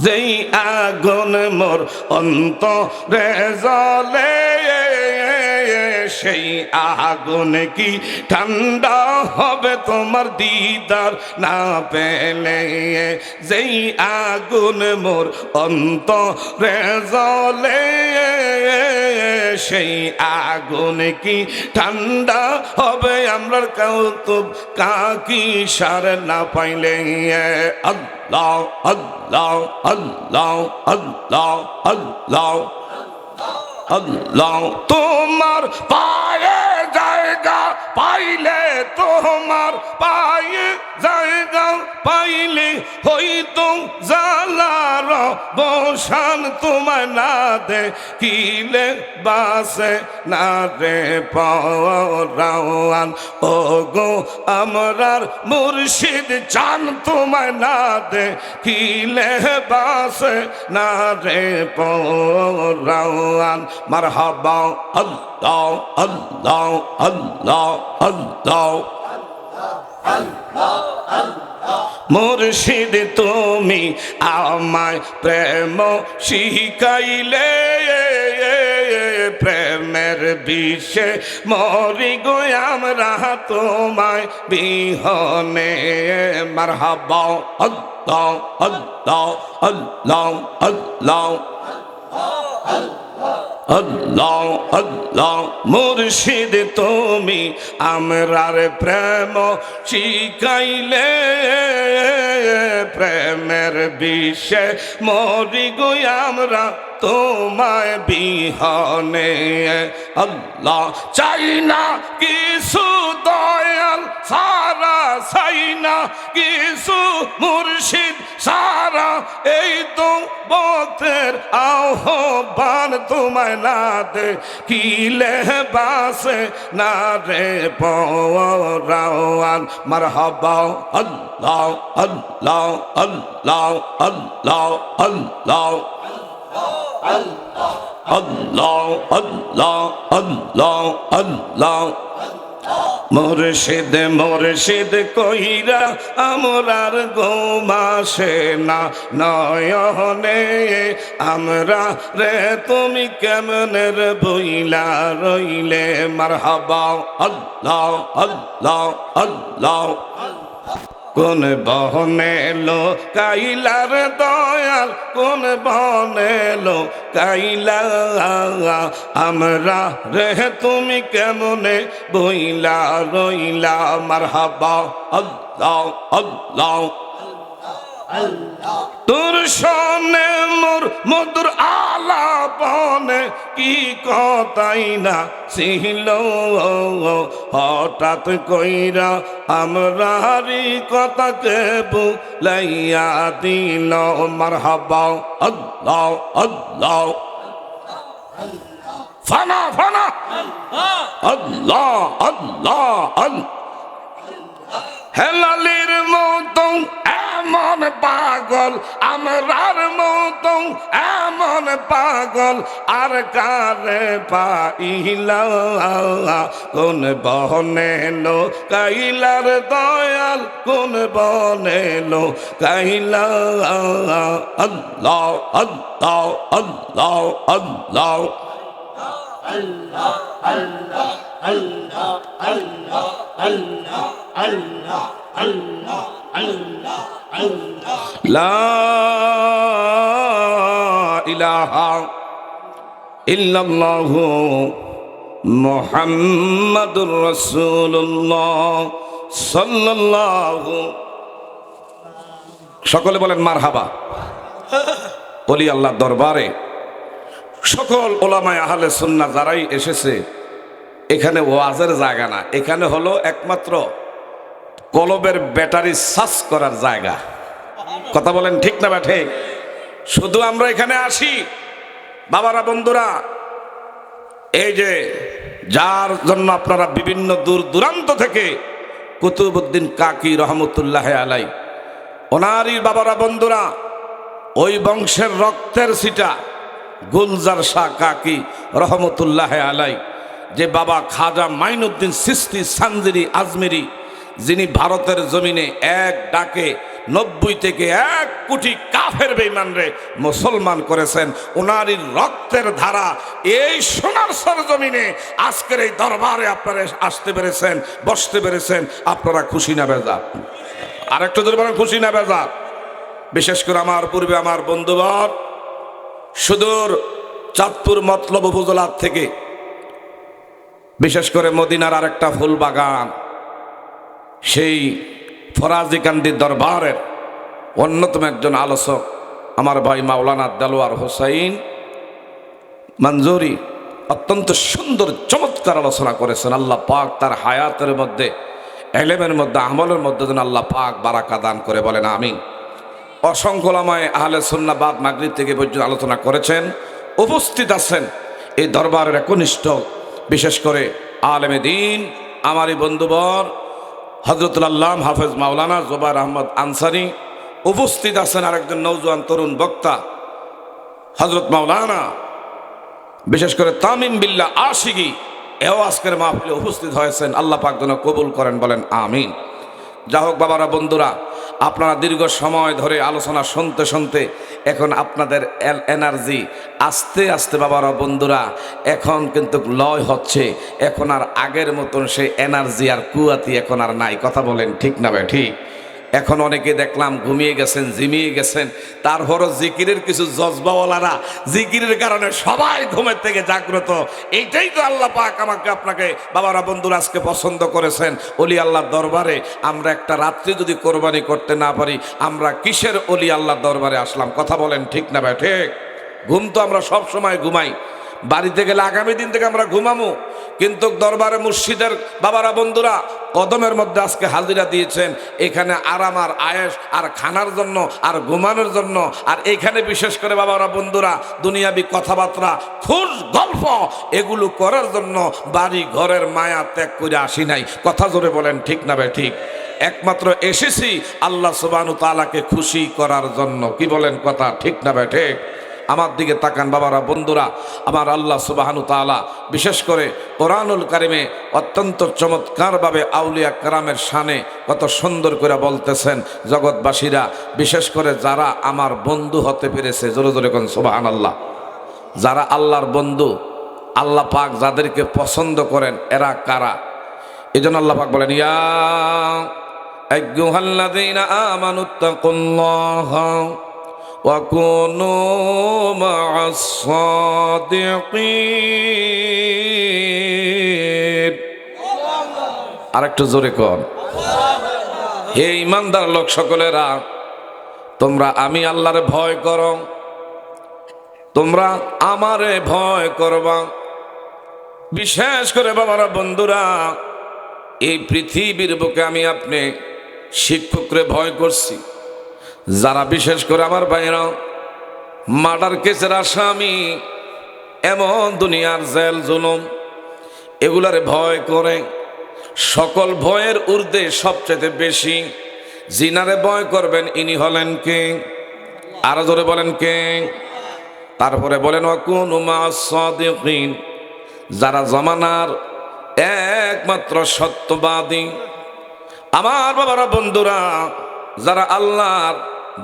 যেই আগুন মোর অন্তরে জ্বলে সেই আগুন কি ঠান্ডা হবে তোমার দিদার না পেলে? যেই আগুন মোর অন্তরে জ্বলে সেই আগুন কি ঠান্ডা হবে আমরার কৌতুব কাকি সার না পাইলে? আল্লাহ আল্লাহ আল্লাহ আল্লাহ আল্লাহ আল্লাহ। তোমার পায়ে জায়গা পাইলে, তোমার পায়ে জায়গা পাইলে হইতো জালার বসান তোমার না দেখিলে বাসে না রে পরাওয়ান। ও গো আমরার মুর্শিদ চান তোমায় না দেখিলে বাসে না রে পরাওয়ান। মারহাবা আল্লাহ আল্লাহ আল্লাহ আল্লাহ মুর্শিদ তুমি আমায় প্রেম শিখাইলে, প্রেমের বিষে মরি গো আমরা তোমায় বিহনে। মারহাবা আল্লাহ আল্লাহ আল্লাহ আল্লাহ আল্লাহ আল্লাহ। মুর্শিদ তুমি আমরার প্রেম শিখাইলে, প্রেমের বিষে মরি গো আমরা তোমায় বিহনে। আল্লাহ চাই না কিছু দয়াল সারা, চাই না কিছু মুর্শিদ সারা, এই তো বতের আহ্বান তোমায় না দেখিলে বাসে না রে পরাওয়ান। মারহাবা আল্লাহ আল্লাহ আল্লাহ আল্লাহ আল্লাহ আল্লাহ আল্লাহ আল্লাহ আল্লাহ। মুর্শিদ মুর্শিদ কইরা আমরার গোমাসে না নয়নে, আমরা রে তুমি কেমনের বইলা রইলে? মারহাবা আল্লাহ আল্লাহ আল্লাহ। কোন বহনে লো কাইলার দয়াল, কোন বহনে লো কাইলা, আমরা রে তুমি কেমনে বইলা রইলা? মারহাবা আল্লাহ আল্লাহ। তোর সনে মোর মধুর আলাপনে কি কথাই না ছিল, হঠাৎ কইরা আমরারি কথাকে বুলাইয়া দিল। মারহাবা আল্লাহ আল্লাহ ফানা ফানা আল্লাহ আল্লাহ আল্লাহ। হেলালির মতো এমন পাগল, আমরার মতো এমন পাগল আর কারে পাইলা? কোন বহনে লো কাইলার দয়াল, কোন বনে লো কাইলা? আল্লাহ আল্লাহ আল্লাহ আল্লাহ আল্লাহ আল্লাহ আল্লাহ আল্লাহ আল্লাহ আল্লাহ আল্লাহ আল্লাহ আল্লাহ। লা ইলাহা ইল্লাল্লাহু মুহাম্মাদুর রাসূলুল্লাহ সাল্লাল্লাহু। সকলে বলেন মারহাবা। ওলি আল্লাহ দরবারে সকল ওলামায়ে আহলে সুন্নাহ যারাই এসেছে, এখানে ওয়াজের জায়গা না, এখানে হলো একমাত্র কলবের ব্যাটারি চার্জ করার জায়গা। কথা বলেন ঠিক না বা ঠিক? শুধু আমরা এখানে আসি বাবারা বন্ধুরা, এই যে যার জন্য আপনারা বিভিন্ন দূর দূরান্ত থেকে কুতুবউদ্দিন কাকি রহমতুল্লাহ আলাই, ওনারই বাবারা বন্ধুরা ওই বংশের রক্তের সিটা গুলজার শাহ কাকি রহমতুল্লাহ আলাই, যে বাবা খাজা মাইনুদ্দিন চিশতি সানজিরি আজমেরি, যিনি ভারতের জমিনে এক ডাকে 90 থেকে 1 কোটি কাফের বেঈমান রে মুসলমান করেছেন। ওনারই রক্তের ধারা এই সোনার সরজমিনে আজকের এই দরবারে আপনারা আসতে পেরেছেন, বসতে পেরেছেন। আপনারা খুশি না বেজার? আর একটু ধরে বলেন খুশি না বেজার? বিশেষ করে আমার পূর্বে আমার বন্ধুবর সুদূর চাঁদপুর মতলব উপজেলার থেকে, বিশেষ করে মদিনার আরেকটা ফুল বাগান, সেই ফরাজিকান্দি দরবারের অন্যতম একজন আলোচক আমার ভাই মাওলানা দেলোয়ার হোসাইন মঞ্জুরি অত্যন্ত সুন্দর চমৎকার আলোচনা করেছেন। আল্লাহ পাক তার হায়াতের মধ্যে, এলেমের মধ্যে, আমলের মধ্যে যেন আল্লাহ পাক বারাকা দান করে, বলেন আমিন। অসংখ্য ওলামায়ে আহলে সুন্নাহ বাদ মাগরিব থেকে পর্যন্ত আলোচনা করেছেন। উপস্থিত আছেন এই দরবারের একনিষ্ঠ বিশেষ করে আলেমে দ্বীন আমারই বন্ধুবর হযরতুল আল্লামা হাফেজ মাওলানা জুবায়ের আহমদ আনসারী। উপস্থিত আছেন আরেকজন নওজোয়ান তরুণ বক্তা হযরত মাওলানা বিশেষ করে তামিম বিল্লাহ আশিকি, এও আজকের মাহফিলে উপস্থিত হয়েছেন। আল্লাহ পাক যেন কবুল করেন, বলেন আমিন। যা হোক বাবারা, বন্ধুরা, আপনারা দীর্ঘ সময় ধরে আলোচনা শুনতে শুনতে এখন আপনাদের এনার্জি আস্তে আস্তে বাবারা বন্ধুরা এখন কিন্তু লয় হচ্ছে। এখন আর আগের মতন সেই এনার্জি আর কুয়াতি এখন আর নাই। কথা বলেন ঠিক না ভাই? ঠিক। এখন অনেকে দেখলাম ঘুমিয়ে গেছেন, জিমিয়ে গেছেন। তারপরও জিকিরের কিছু জজবাওয়ালারা জিকিরের কারণে সবাই ঘুমের থেকে জাগ্রত। এইটাই তো আল্লাহ পাক আমাকে আপনাকে বাবারা বন্ধুরা আজকে পছন্দ করেছেন। ওলি আল্লাহর দরবারে আমরা একটা রাত্রি যদি কোরবানি করতে না পারি, আমরা কিসের ওলি আল্লাহর দরবারে আসলাম? কথা বলেন ঠিক না ভাই? ঠিক। ঘুম তো আমরা সব সময় ঘুমাই, বাড়িতে গেলে আগামী দিন থেকে আমরা ঘুমামো, কিন্তু দরবারে মুর্শিদের বাবারা বন্ধুরা কদমের মধ্যে আজকে হাজিরা দিয়েছেন। এখানে আরাম আর আয়েশ আর খানার জন্য আর ঘুমানোর জন্য, আর এখানে বিশেষ করে বাবারা বন্ধুরা দুনিয়াবি কথাবার্তা খুশ গল্প এগুলো করার জন্য বাড়ি ঘরের মায়া ত্যাগ করে আসি নাই। কথা জোরে বলেন ঠিক না ভাই? ঠিক। একমাত্র এসেছি আল্লাহ সুবহানাহু ওয়া তাআলাকে খুশি করার জন্য। কি বলেন? কথা ঠিক না ভাই? ঠিক। আমার দিকে তাকান বাবারা বন্ধুরা, আমার আল্লাহ সুবহানাহু ওয়া তাআলা বিশেষ করে কোরআনুল কারিমে অত্যন্ত চমৎকারভাবে আউলিয়া কেরামের শানে কত সুন্দর করে বলতেছেন। জগৎবাসীরা বিশেষ করে যারা আমার বন্ধু হতে পেরেছে, জোরে জোরে কোন সুবহানাল্লাহ। যারা আল্লাহর বন্ধু, আল্লাহ পাক যাদেরকে পছন্দ করেন, এরা কারা? এই জন্য আল্লাহ পাক বলেন, ইয়া আইয়ুহাল্লাযীনা আমানুত্তাকুল্লাহা وَكُونُوا مَعَ الصَّادِقِينَ। আরেকটু জোরে কর। হে ঈমানদার লোক সকলেরা, তোমরা আমি আল্লাহরে ভয় করো, তোমরা আমারে ভয় করবা। বিশেষ করে বাবারা বন্ধুরা, এই পৃথিবীর বুকে আমি আপনি শিক্ষকরে ভয় করছি। যারা বিশেষ করে আমার ভাইরা মার্ডার কেসের আসামি, এমন দুনিয়ার জেল জুলুম এগুলারে ভয় করে। সকল ভয়ের ঊর্ধ্বে সবচেয়ে বেশি জিনারে ভয় করবেন, ইনি হলেন কে? আরো জোরে বলেন কে? তারপরে বলেন ওয়াকুনু মা'আস সাদিকিন, যারা জমানার একমাত্র সত্যবাদী। আমার বাবারা বন্ধুরা, যারা আল্লাহর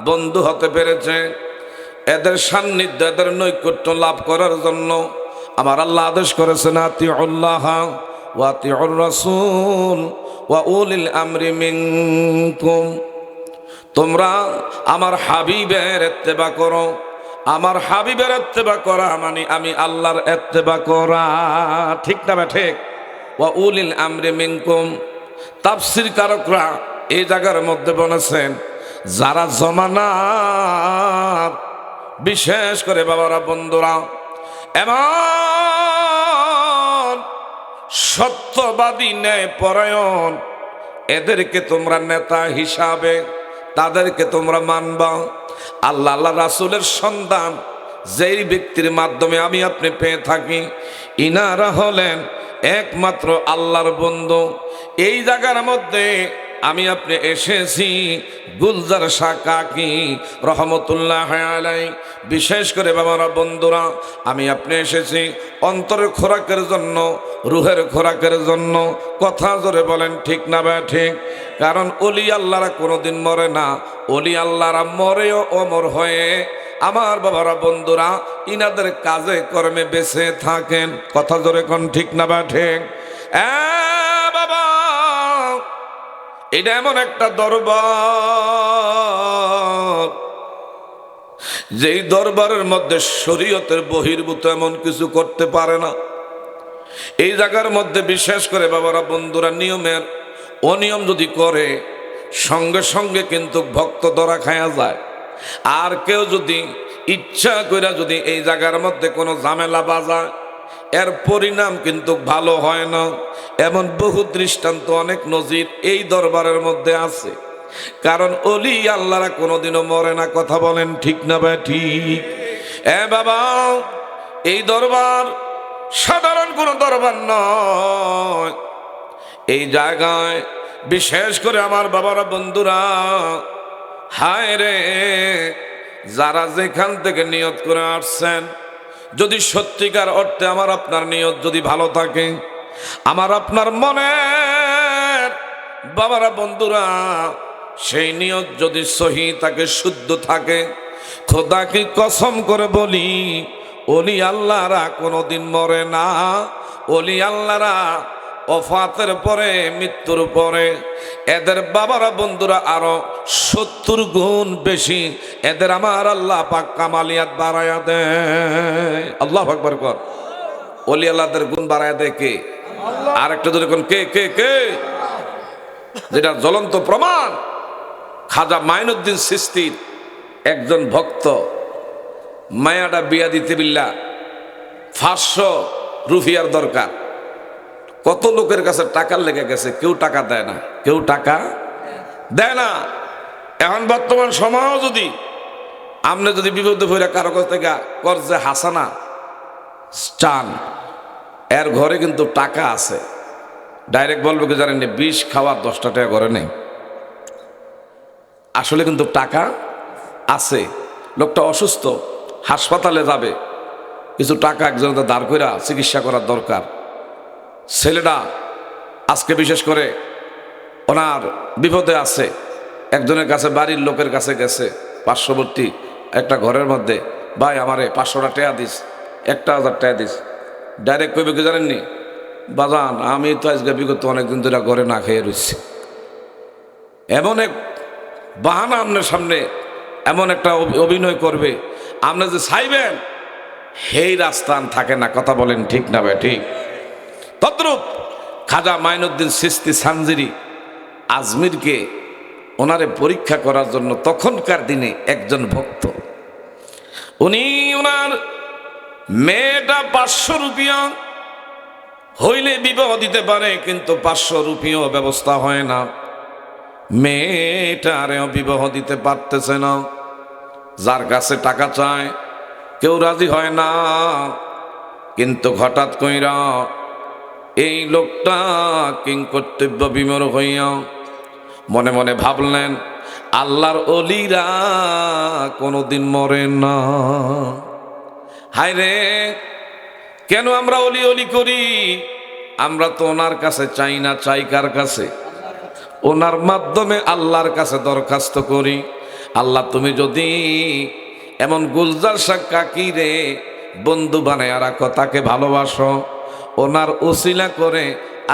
বন্ধু হতে পেরেছে, এদের সান্নিধ্য, এদের নৈকট্য লাভ করার জন্য আমার আল্লাহ আদেশ করেছেন, আতিউল্লাহ ওয়া আতিউর রাসূল ওয়া উলিল আমরি মিনকুম। তোমরা আমার হাবিবের ইত্তেবা করো। আমার হাবিবের ইত্তেবা করা মানে আমি আল্লাহর ইত্তেবা করা। ঠিক না ভাই? ঠিক। ওয়া উলিল আমরি মিনকুম। তাফসীর কারকরা এই জায়গার মধ্যে বলেছেন, যারা জমানার বিশেষ করে বাবারা বন্ধুরা এমন সত্যবাদী ন্যায় পরায়ণ, এদেরকে তোমরা নেতা হিসাবে তাদেরকে তোমরা মানবা। আল্লাহ আল্লাহ রাসূলের সন্ধান যেই ব্যক্তির মাধ্যমে আমি আপনি পেয়ে থাকি, ইনারা হলেন একমাত্র আল্লাহর বন্ধু। এই জায়গার মধ্যে আমি আপনি এসেছি গুলজার শাহ কাকি রহমতুল্লাহ আলাইহি, বিশেষ করে বাবারা বন্ধুরা আমি আপনি এসেছি অন্তরের খোরাকের জন্য, রুহের খোরাকের জন্য। কথা জোরে বলেন ঠিক না বা ঠিক? কারণ ওলি আল্লাহরা কোনোদিন মরে না, ওলি আল্লাহরা মরেও অমর হয়ে আমার বাবারা বন্ধুরা ইনাদের কাজে কর্মে বেঁচে থাকেন। কথা জোরে কোন ঠিক না বা ঠিক? বাবা এটা এমন একটা দরবার, যেই দরবারের মধ্যে শরীয়তের বহির্ভূত এমন কিছু করতে পারে না। এই জায়গার মধ্যে বিশেষ করে বাবারা বন্ধুরা নিয়মের অনিয়ম যদি করে সঙ্গে সঙ্গে কিন্তু ভক্ত ধরা খায়া যায়। আর কেউ যদি ইচ্ছা করে যদি এই জায়গার মধ্যে কোনো ঝামেলা বাজায় এর পরিণাম কিন্তু ভালো হয় না। এমন বহু দৃষ্টান্ত অনেক নজির এই দরবারের মধ্যে আছে। কারণ ওলি আল্লাহরা কোনোদিনও মরে না। কথা বলেন ঠিক না ভাই ঠিক? বাবা এই দরবার সাধারণ কোনো দরবার নয়। এই জায়গায় বিশেষ করে আমার বাবারা বন্ধুরা, হায় রে, যারা যেখান থেকে নিয়ত করে আসছেন, যদি সত্যিকার অর্থে আমার আপনার নিয়ত যদি ভালো থাকে, আমার আপনার মনের বাবারা বন্ধুরা সেই নিয়ত যদি সহি থাকে, শুদ্ধ থাকে, খোদাকে কসম করে বলি ওলি আল্লাহরা কোনোদিন মরে না। ওলি আল্লাহরা ওফাতের পরে, মৃত্যুর পরে এদের বাবারা বন্ধুরা আরো 70 গুণ বেশি এদের আমার আল্লাহ পাক কামালিয়াত বাড়ায়া দেয়। আল্লাহু আকবার কর। ওলি আল্লাহদের গুণ বাড়ায়া দেয় কে? আর একটা ধরে কোন কে কে কে? যেটা জ্বলন্ত প্রমাণ, খাজা মাইনুদ্দিন চিশতির একজন ভক্ত মায়াটা বিয়া দিতে বিল্লা 500 রুপিয়ার দরকার। কত লোকের কাছে টাকার লেগে গেছে, কেউ টাকা দেয় না, কেউ টাকা দেয় না। এখন বর্তমান সমাজ যদি আপনি যদি বিপদে পড়ে কারো কাছ থেকে কর্জে হাসানা চান, এর ঘরে কিন্তু টাকা আছে, ডাইরেক্ট বলবে কি জানেন, 20 খাওয়ার 10টা টাকা ঘরে নেই। আসলে কিন্তু টাকা আছে। লোকটা অসুস্থ, হাসপাতালে যাবে, কিছু টাকা একজনের দাঁড় কইরা চিকিৎসা করার দরকার। ছেলেটা আজকে বিশেষ করে ওনার বিপদে আছে, একজনের কাছে, বাড়ির লোকের কাছে গেছে, পার্শ্ববর্তী একটা ঘরের মধ্যে, ভাই আমারে 500টা টাকা দিস, 1000 টাকা দিস। ডাইরেক্ট কইবে কি জানেননি, বাজান আমি তো আজকে বিগত অনেকদিন ধরে ঘরে না খেয়ে রয়েছি। এমন এক বাহানা আপনার সামনে, এমন একটা অভিনয় করবে, আপনি যে চাইবেন সেই রাস্তান থাকে না। কথা বলেন ঠিক না ভাই ঠিক? তদ্রূপ খাজা মাইনুদ্দিন চিশতি সানজিরি আজমিরকে ওনারে পরীক্ষা করার জন্য তখনকার দিনে একজন ভক্ত, উনি ওনার মেয়েটা 500 রুপিয়া হইলে বিবাহ দিতে পারে, কিন্তু 500 রুপিও ব্যবস্থা হয় না। মেয়েটারেও বিবাহ দিতে পারতেছে না। যার কাছে টাকা চায় কেউ রাজি হয় না। কিন্তু হঠাৎ কইরা এই লোকটা কিংকর্তব্য বিমর হইয়া মনে মনে ভাবলেন, আল্লাহর অলিরা কোনোদিন মরে না। হায় রে, কেন আমরা অলি অলি করি? আমরা তো ওনার কাছে চাই না, চাই কার কাছে? ওনার মাধ্যমে আল্লাহর কাছে দরখাস্ত করি, আল্লাহ তুমি যদি এমন গুলজার শাহ কাকি রে বন্ধু বানায় রাখো, তাকে ভালোবাসো, ওনার উসিলা করে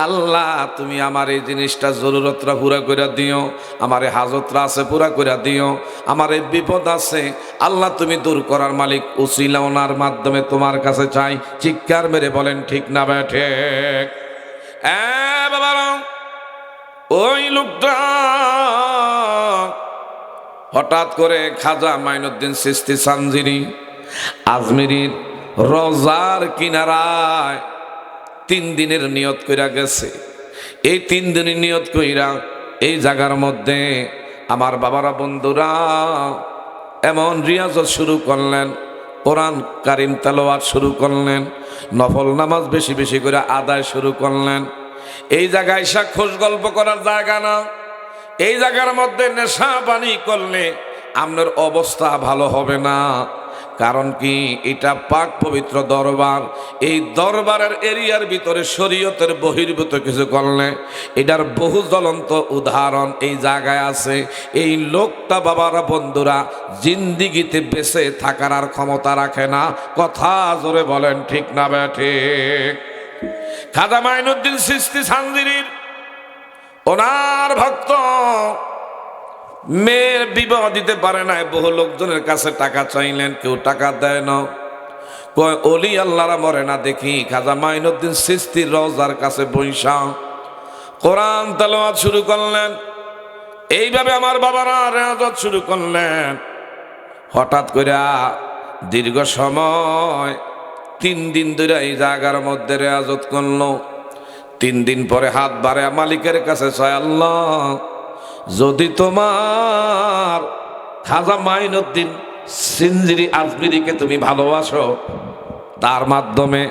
আল্লাহ তুমি আমার এই জিনিসটা জরুরতরা পুরা করে দিও, আমার এই হাজতরা আছে পুরা করে দিও, আমার এই বিপদ আছে আল্লাহ তুমি দূর করার মালিক, উসিলা ওনার মাধ্যমে তোমার কাছে চাই। চিৎকার মেরে বলেন ঠিক না বেঠে? বাবা ওই লোকটা হঠাৎ করে খাজা মাইনুদ্দিন চিশতি সানজিরি আজমিরির রোজার কিনারায় 3 দিনের নিয়ত কইরা গেছে। এই 3 দিনের নিয়ত কইরা এই জায়গার মধ্যে আমার বাবারা বন্ধুরা এমন রিয়াজত শুরু করলেন, কোরআন কারিম তেলাওয়াত শুরু করলেন, নফল নামাজ বেশি বেশি করে আদায় শুরু করলেন। এই জায়গায় খোশ গল্প করার জায়গা না, এই জায়গার মধ্যে নেশা পানি করলে আপনার অবস্থা ভালো হবে না। কারণ কি, এটা পাক পবিত্র দরবার। এই দরবারের এরিয়ার ভিতরে শরীয়তের বহির্ভূত কিছু করলে এটার বহু জ্বলন্ত উদাহরণ এই জায়গায় আছে। এই লোকটা বাবারা বন্ধুরা জিন্দিগিতে বেঁচে থাকার আর ক্ষমতা রাখে না। কথা জোরে বলেন ঠিক না ঠিক? খাজা মাইনুদ্দিন চিশতি সানজিরির ওনার ভক্ত মেয়ের বিবাহ দিতে পারে নাই, বহু লোকজনের কাছে টাকা চাইলেন, কেউ টাকা দেয় না। কয় অলি আল্লাহরা মরে না দেখি। খাজা মাইনুদ্দিন চিশতির রওজার কাছে বৈশা কোরআন তেলাওয়াত শুরু করলেন। এইভাবে আমার বাবারা রেয়াজত শুরু করলেন। হঠাৎ করে দীর্ঘ সময় 3 দিন ধরে এই জায়গার মধ্যে রেয়াজত করলো। 3 দিন পরে হাত বাড়ে মালিকের কাছে চায়, আল্লাহ যদি তোমার খাজা মাইনুদ্দিন সিনজিরি আজমিরিকে তুমি ভালোবাসো, তার মাধ্যমে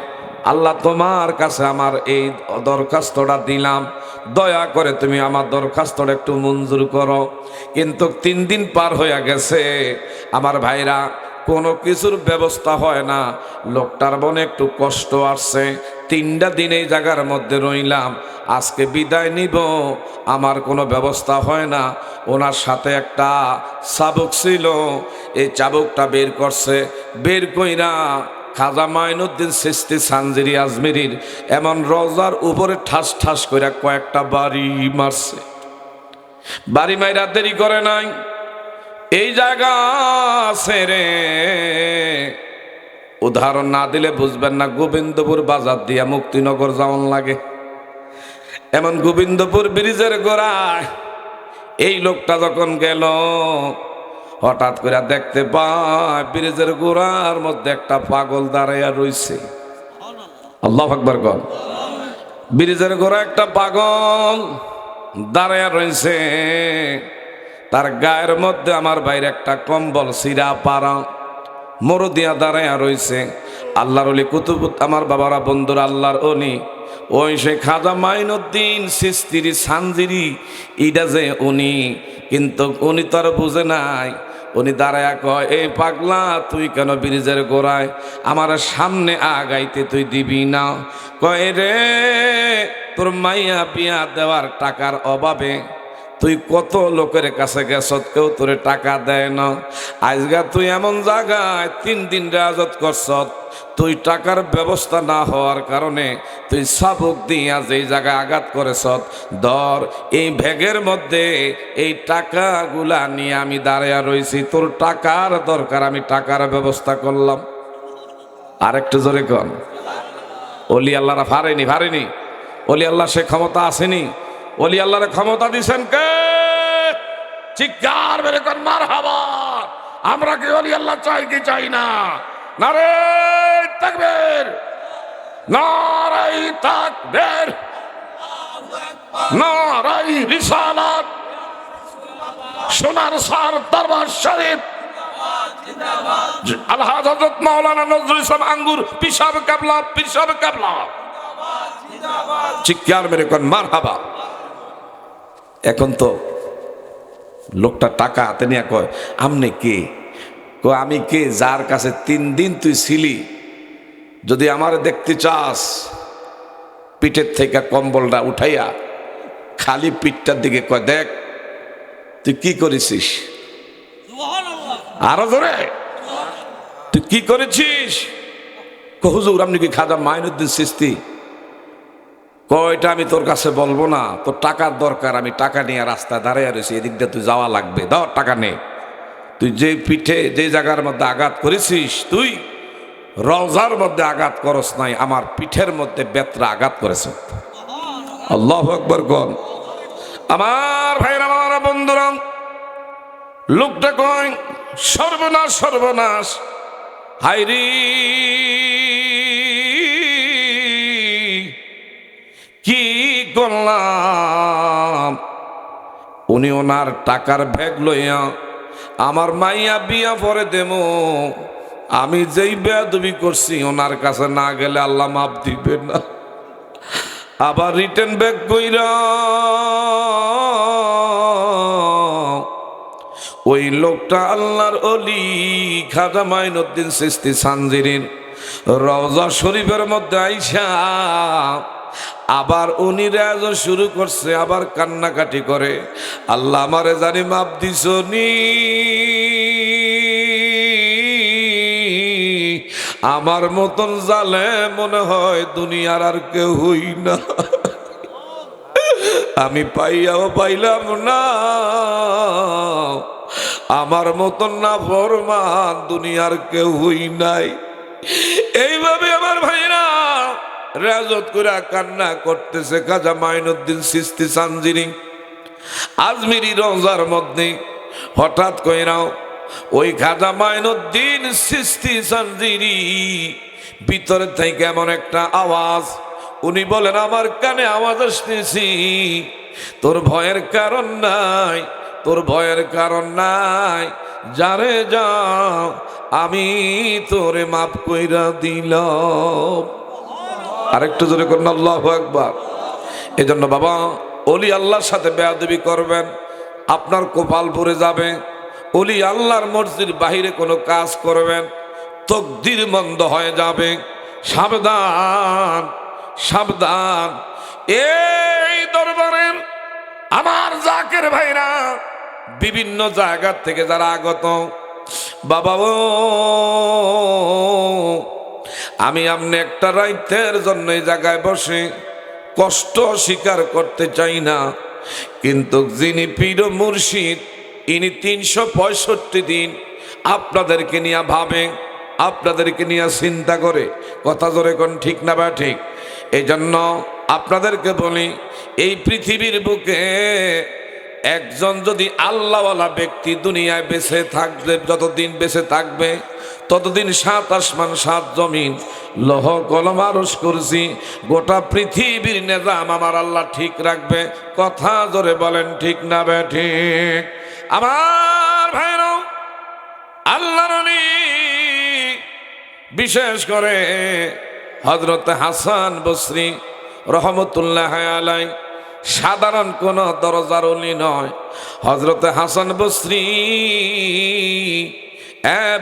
আল্লাহ তোমার কাছে আমার এই দরখাস্তটা দিলাম, দয়া করে তুমি আমার দরখাস্তটা একটু মঞ্জুর করো। কিন্তু 3 দিন পার হয়ে গেছে আমার ভাইরা, কোনো কিছুর ব্যবস্থা হয় না। লোকটার মনে একটু কষ্ট আসছে। 3টা দিন এই জায়গার মধ্যে রইলাম, আজকে বিদায় নিব, আমার কোনো ব্যবস্থা হয় না। ওনার সাথে একটা চাবুক ছিল, এই চাবুকটা বের করছে। বের কইরা খাজা মাইনুদ্দিন চিশতি সানজিরি আজমিরির এমন রওজার উপরে ঠাস ঠাস করে কয়েকটা বাড়ি মারছে। বাড়ি মাইরা দেরি করে নাই। এই জায়গা ছেড়ে, উদাহরণ না দিলে বুঝবেন না, গোবিন্দপুর বাজার দিয়া মুক্তিনগর যাওয়ান লাগে। এমন গোবিন্দপুর ব্রিজের গোড়ায় এই লোকটা যখন গেল, হঠাৎ করে দেখতে পায় ব্রিজের গোড়ার মধ্যে একটা পাগল দাঁড়াইয়া রইছে। আল্লাহু আকবার বল। ব্রিজের গোড়া একটা পাগল দাঁড়াইয়া রইছে। তার গায়ের মধ্যে আমার বাইরে একটা কম্বল সিরা পারা মরু দিয়া দাঁড়াইয়া রইছে। আল্লাহর ওলি কুতুব, আমার বাবারা বন্ধুরা, আল্লাহর ওলি ওই সে খাজা মাইনুদ্দিন চিশতির সানজিরি, ইডা যে উনি, কিন্তু উনি তো আর বুঝে নাই। উনি দাঁড়ায়া কয়, এই পাগলা তুই কেন ব্রিজের গোড়ায় আমার সামনে আগাইতে তুই দিবি না? কয় রে, তোর মাইয়া বিয়া দেওয়ার টাকার অভাবে তুই কত লোকের কাছে গেছত, কেউ তোরে টাকা দেয় না। আজগা তুই এমন জায়গায় 3 দিন রেয়াজত করছত, তুই টাকার ব্যবস্থা না হওয়ার কারণে তুই চাবুক দিয়া যেই জায়গায় আঘাত করেছত, ধর এই ব্যাগের মধ্যে এই টাকাগুলা নিয়ে আমি দাঁড়িয়ে রয়েছি, তোর টাকার দরকার, আমি টাকার ব্যবস্থা করলাম। আরেকটু জোরে কন। অলি আল্লাহরা পারেনি। অলি আল্লাহ সে ক্ষমতা আসেনি। অলি আল্লাহর ক্ষমতা দিছেন কে? চিৎকার মেরে কর মারহাবা। আমরা কি অলি আল্লাহ চাই কি চাই না? নারে তাকবীর, নারাই তাকবীর, নারাই রিসালাত। সোনার সার দরবার শরীফ আলহাজ হযরত মাওলানা নজরুল ইসলাম আঙ্গুর পিসাব কাবলা, পিসাব কাবলা। চিৎকার মেরে কর মারহাবা। এখন তো লোকটা টাকা হাতে নিয়ে কয়, আমনে কে? কয় আমি কে? যার কাছে 3 দিন তুই ছিলি। যদি আমার দেখতে চাস, পিঠের থেকে কম্বলটা উঠাইয়া খালি পিঠটার দিকে কয়, দেখ তুই কি করেছিস। আরো ধরে, তুই কি করেছিস? হুজুর আপনি কি খাজা মাইনুদ্দিন চিশতি? কয়টা আমি তোর কাছে বলবো না, তোর টাকার দরকার, আমি টাকা নিয়ে রাস্তায় দাঁড়িয়ে রয়েছি, এদিক দিয়ে তুই যাওয়া লাগবে, দাও টাকা নে। তুই যে পিঠে যে জায়গার মধ্যে আঘাত করেছিস, তুই রওজার মধ্যে আঘাত করস নাই, আমার পিঠের মধ্যে বেত্রা আঘাত করেছ। আল্লাহু আকবার গণ। আমার ভাইরা, আমার বন্ধুরা, লোকটা কয়, সর্বনাশ সর্বনাশ, হাইরি কি করলাম। উনি ওনার টাকার ব্যাগ লইয়া আমার মাইয়া বিয়া পরে দেবো, আমি যেই বেয়াদবি করছি ওনার কাছে না গেলে আল্লাহ মাফ দিবে না। আবার রিটার্ন ব্যাক কইরা ওই লোকটা আল্লাহর অলি খাজা মাইনুদ্দিন চিশতি সানজিরির রওজা শরীফের মধ্যে আইসা আবার উনি রেয়াজ শুরু করছে, আবার কান্নাকাটি করে, আল্লাহ আমারে জানি মাপ দিছনি, আমার মতন জালে মনে হয় দুনিয়ার আর কেউ হই না, আমি পাইয়াও পাইলাম না, আমার মতন না ফরমান দুনিয়ার কেউ হই নাই। এইভাবে আমার ভাইরা রেয়াজত করে কান্না করতেছে খাজা মাইনুদ্দিন চিশতি সানজিরি আজমিরি রওজার মধ্যে। হঠাৎ কইরাও ওই খাজা মাইনুদ্দিন চিশতি সানজিরি ভিতরে থেকে এমন একটা আওয়াজ, উনি বলেন আমার কানে আওয়াজ আসতেছি, তোর ভয়ের কারণ নাই, তোর ভয়ের কারণ নাই, যারে যাও আমি তোরে মাফ কইরা দিলাম। আরেকটু জোরে করুন আল্লাহু আকবার। এজন্য বাবা ওলি আল্লাহর সাথে বেয়াদবি করবেন, আপনার কপাল পুড়ে যাবে। ওলি আল্লাহর মসজিদের বাহিরে কোনো কাজ করবেন, তকদির মন্দ হয়ে যাবে। সাবধান সাবধান। এই দরবারের আমার জাকের ভাইরা বিভিন্ন জায়গা থেকে যারা আগত, বাবা ও আমি আমনে একটা রাইতের জন্য এই জায়গায় বসে কষ্ট স্বীকার করতে চাই না, কিন্তু যিনি পীর মুর্শিদ ইনি 365 দিন আপনাদেরকে নিয়ে ভাবে, আপনাদেরকে নিয়ে চিন্তা করে। কথা জোরে কোন ঠিক না বা ঠিক? এই জন্য আপনাদেরকে বলি, এই পৃথিবীর বুকে একজন যদি আল্লাহওয়ালা ব্যক্তি দুনিয়ায় বেঁচে থাকবে, যতদিন বেঁচে থাকবে ততদিন 7 আসমান 7 জমিন লৌহ কলম আরশ কুরসি গোটা পৃথিবীর নিজাম আমার আল্লাহ ঠিক রাখবে। কথা জোরে বলেন ঠিক না বে ঠিক? আমার ভাইরা আল্লাহর ওলি বিশেষ করে হযরত হাসান বসরি রহমতুল্লাহ আলাই সাধারণ কোন দরজার ওলি নয়। হযরত হাসান বসরি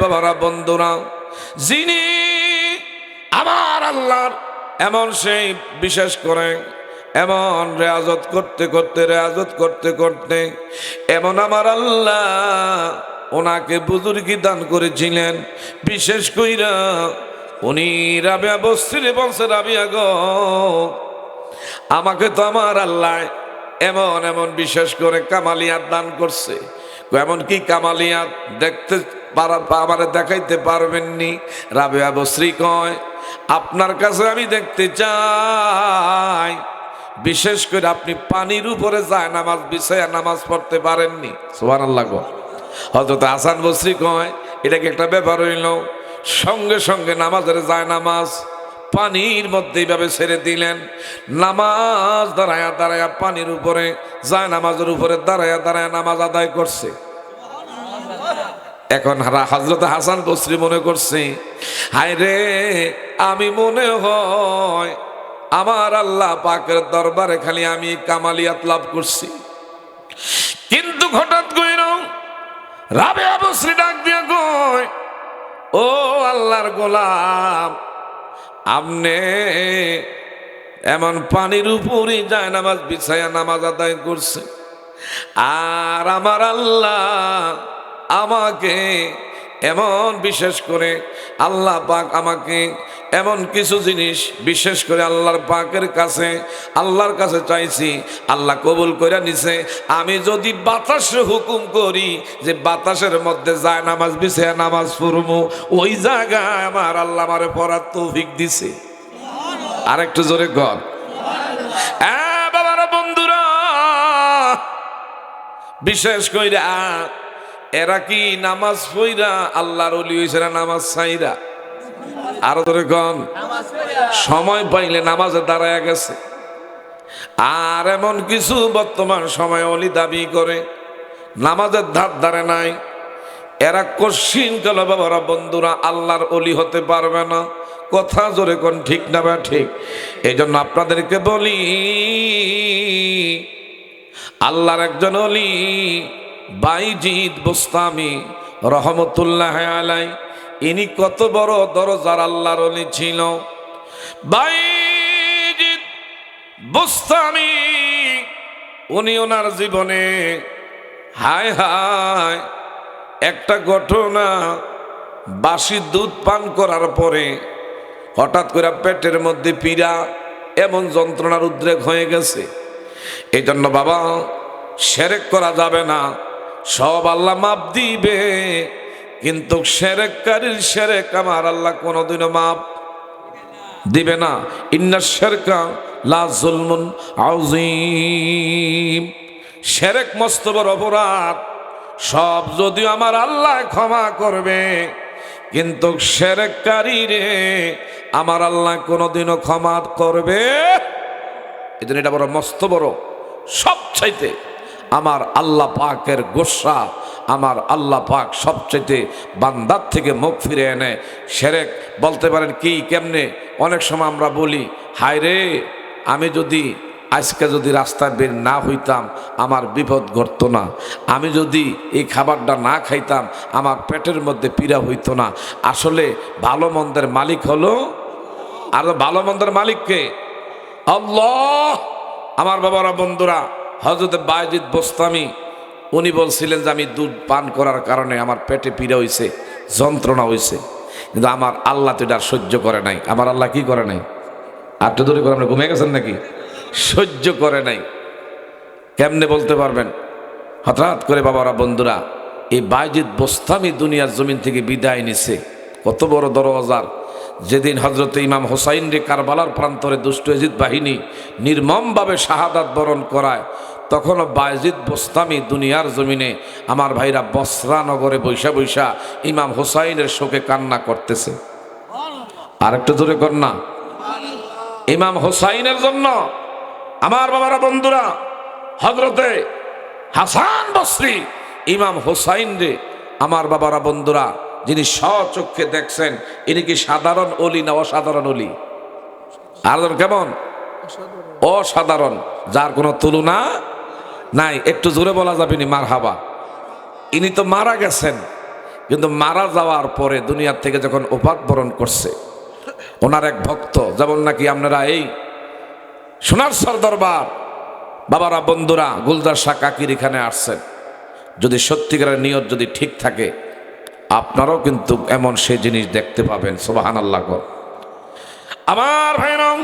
বাবারা বন্ধুরা, যিনি আমার আল্লাহর এমন সেই বিশেষ করে এমন রেয়াজত করতে করতে রেয়াজত করতে করতে এমন আমার আল্লাহ ওনাকে বুজুর্গি দান করেছিলেন। বিশেষ কইরা উনি রাবিয়া বসরি বলছে, রাবিয়া গো আমাকে তো আমার আল্লাহ এমন এমন বিশেষ করে কামালিয়াত দান করছে। এমন কি কামালিয়াত দেখতে আমারে দেখাইতে পারবেননি? রাবিয়া বসরি কয় আপনার কাছে আমি দেখতে চাই, বিশেষ করে আপনি পানির উপরে যায় নামাজ বিছায়া নামাজ পড়তে পারেননি। সুবহানাল্লাহ গো। হযরত হাসান বসরি কয় এটা কি একটা ব্যাপার হইল? সঙ্গে সঙ্গে নামাজের যায় নামাজ পানির মধ্যে এইভাবে ছেড়ে দিলেন, নামাজ দাঁড়ায়া দাঁড়ায়া পানির উপরে যায় নামাজের উপরে দাঁড়ায়া দাঁড়ায়া নামাজ আদায় করছে। এখন হযরত হাসান বসরি মনে করছে, হায় রে আমি মনে হয় আমার আল্লাহ পাকের দরবারে খালি আমি কামালিয়াত লাভ করছি। কিন্তু হঠাৎ কইরা রাবিয়া বসরি ডাক দিয়া কয়, ও আল্লাহর গোলাম, আপনি এমন পানির উপরে যায় নামাজ বিছায়া নামাজ আদায় করছে, আর আমার আল্লাহ আমাকে এমন বিশেষ করে আল্লাহ পাক আমাকে এমন কিছু জিনিস বিশেষ করে আল্লাহর পাকের কাছে আল্লাহর কাছে চাইছি, আল্লাহ কবুল করে নিছে। আমি যদি বাতাসে হুকুম করি যে বাতাসের মধ্যে যায় নামাজ বিছায়া নামাজ পড়বো, ওই জায়গায় আমার আল্লাহ আমারে পড়ার তৌফিক দিছে। আরেকটু জোরে কর। বাবারা বন্ধুরা, বিশেষ কইরা এরা কি নামাজ পইরা আল্লাহর ওলি হইছে না নামাজ ছাইরা? আরো ধরে কন। সময় পাইলে নামাজে দাঁড়ায় গেছে। আর এমন কিছু বর্তমান সময় ওলি দাবি করে নামাজের ধার ধারে নাই, এরা কশিন কালো বাবারা বন্ধুরা আল্লাহর ওলি হতে পারবে না। কথা জোরে কোন ঠিক না বা ঠিক? এই জন্য আপনাদেরকে বলি, আল্লাহর একজন ওলি বাইজিদ বোস্তামি রহমতুল্লাহ আলাই, ইনি কত বড় দরজার আল্লাহর ওলি ছিল। বাইজিদ বোস্তামি উনি ওনার জীবনে হায় হায় একটা ঘটনা, বাসি দুধ পান করার পরে হঠাৎ করে পেটের মধ্যে পীড়া, এমন যন্ত্রণার উদ্রেক হয়ে গেছে। এই জন্য বাবা শিরক করা যাবে না, সব আল্লাহ মাপ দিবে, কিন্তু শিরককারীর শিরক আমার আল্লাহ কোনোদিনও মাপ দিবে না। ইন্না শিরকা লা যুলমুন আযীম, শিরক মস্ত বড় অপরাধ। সব যদিও আমার আল্লাহ ক্ষমা করবে, কিন্তু শিরককারীরে আমার আল্লাহ কোনোদিনও ক্ষমা করবে। এজন্য এটা বড় মস্ত বড়, সবচাইতে আমার আল্লাহ পাকের গোসা, আমার আল্লাহ পাক সবচাইতে বান্দার থেকে মুখ ফিরে এনে। শিরক বলতে পারেন কি কেমনে? অনেক সময় আমরা বলি, হায় রে, আমি যদি আজকে যদি রাস্তায় বের না হইতাম আমার বিপদ ঘটতো না, আমি যদি এই খাবারটা না খাইতাম আমার পেটের মধ্যে পীড়া হইতো না। আসলে ভালো মন্দের মালিক হলো, আর ভালো মন্দের মালিককে আল্লাহ। আমার বাবারা বন্ধুরা, হযরত বাইজিদ বোস্তামি উনি বলছিলেন যে আমি দুধ পান করার কারণে আমার পেটে পীড়া হইছে, যন্ত্রণা হইছে, কিন্তু আমার আল্লাহ তো এটা সহ্য করে নাই। আমার আল্লাহ কি করে নাই? আর তো দূরে করে, আপনি ঘুমিয়ে গেছেন নাকি? সহ্য করে নাই। কেমনে বলতে পারবেন? হঠাৎ করে বাবারা বন্ধুরা, এই বাইজিদ বোস্তামি দুনিয়ার জমিন থেকে বিদায় নিছে। কত বড় দরওয়াজার। যেদিন হযরত ইমাম হুসাইন রে কারবালার প্রান্তরে দুষ্ট ইয়াজিদ বাহিনী নির্মমভাবে শাহাদাত বরণ করায়, তখনও বাইজিদ বোস্তামি দুনিয়ার জমিনে আমার ভাইরা বসরা নগরে বৈশা বৈশা ইমাম হুসাইনের শোকে কান্না করতেছে। আর একটু জোরে কর না, ইমাম হুসাইনের জন্য। আমার বাবারা বন্ধুরা, হযরতে হাসান বসরি ইমাম হুসাইন রে, আমার বাবারা বন্ধুরা, যিনি স্বচক্ষে দেখছেন, ইনি কি সাধারণ ওলি না অসাধারণ ওলি? আর কেমন? অসাধারণ, যার কোনো তুলনা নাই। একটু জোরে বলা যাবে নি মারহাবা। ইনি তো মারা গেছেন, কিন্তু মারা যাওয়ার পরে দুনিয়ার থেকে যখন ওফাত বরণ করছে, ওনার এক ভক্ত, যেমন নাকি আপনারা এই সোনার সর দরবার বাবারা বন্ধুরা গুলজার শাহ কাকির এখানে আসছেন, যদি সত্যিকারের নিয়ত যদি ঠিক থাকে, আপনারাও কিন্তু এমন সে জিনিস দেখতে পাবেন। সুবহানাল্লাহ। আমার ভাইরাম,